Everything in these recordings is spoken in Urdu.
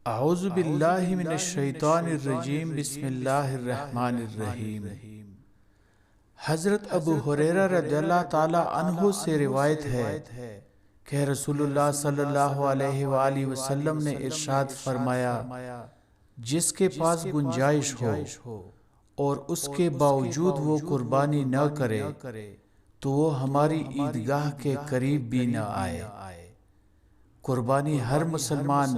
اعوذ باللہ من الشیطان الرجیم بسم اللہ الرحمن الرحیم۔ حضرت ابو ہریرہ رضی اللہ تعالی عنہ سے روایت ہے کہ رسول اللہ صلی اللہ علیہ وآلہ وسلم نے ارشاد فرمایا، جس کے پاس گنجائش ہو اور اس کے باوجود وہ قربانی نہ کرے تو وہ ہماری عیدگاہ کے قریب بھی نہ آئے۔ قربانی ہر مسلمان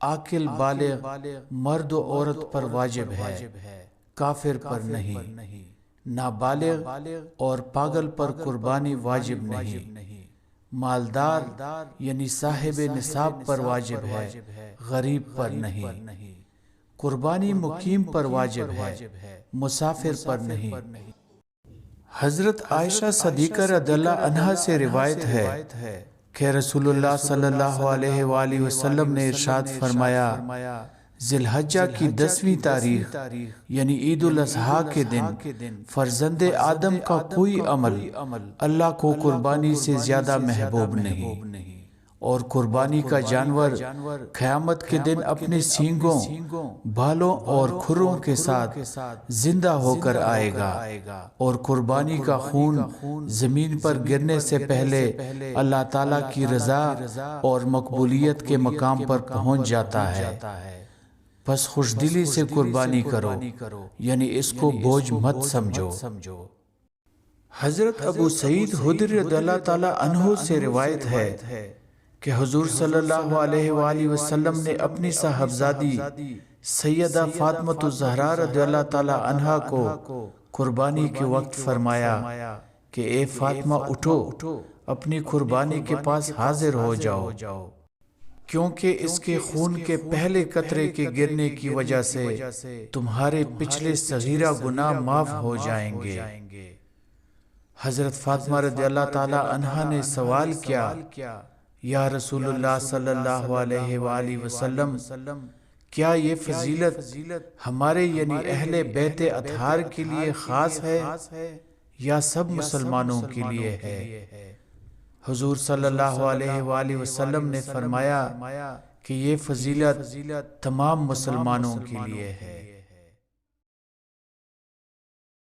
عاقل بالغ مرد و عورت پر واجب ہے، کافر پر نہیں۔ نابالغ اور پاگل پر قربانی واجب نہیں۔ مالدار یعنی صاحب نصاب پر واجب ہے، غریب پر نہیں۔ قربانی مقیم پر واجب ہے، مسافر پر نہیں۔ حضرت عائشہ صدیقہ رضی اللہ عنہا سے روایت ہے کہ رسول اللہ صلی اللہ علیہ وآلہ وسلم نے ارشاد فرمایا، ذی الحجہ کی 10ویں تاریخ یعنی عید الاضحیٰ کے دن فرزند آدم کا کوئی عمل اللہ کو قربانی سے زیادہ محبوب نہیں، اور قربانی کا جانور قیامت کے دن اپنے سینگوں، بالوں اور کھروں کے ساتھ زندہ ہو کر آئے گا، اور قربانی کا خون زمین پر گرنے سے پہلے اللہ تعالیٰ کی رضا اور مقبولیت کے مقام پر پہنچ جاتا ہے۔ پس خوشدلی سے قربانی کرو، یعنی اس کو بوجھ مت سمجھو۔ حضرت ابو سعید خدری رضی اللہ تعالیٰ عنہ سے روایت ہے کہ حضور صلی اللہ علیہ وآلہ وسلم نے اپنی صاحبزادی سیدہ فاطمہ الزہرا رضی اللہ تعالی عنہا کو قربانی کے وقت فرمایا کہ اے فاطمہ اٹھو، اپنی قربانی کے پاس حاضر ہو جاؤ، کیونکہ اس کے خون کے پہلے قطرے کے گرنے کی وجہ سے تمہارے پچھلے صغیرہ گناہ معاف ہو جائیں گے۔ حضرت فاطمہ رضی اللہ تعالی عنہا نے سوال کیا، یا رسول اللہ صلی اللہ علیہ وآلہ وسلم، کیا یہ فضیلت ہمارے یعنی اہل بیت اطہار کے لیے خاص ہے یا سب مسلمانوں کے لیے ہے؟ حضور صلی اللہ علیہ وآلہ وسلم نے فرمایا کہ یہ فضیلت تمام مسلمانوں کے لیے ہے۔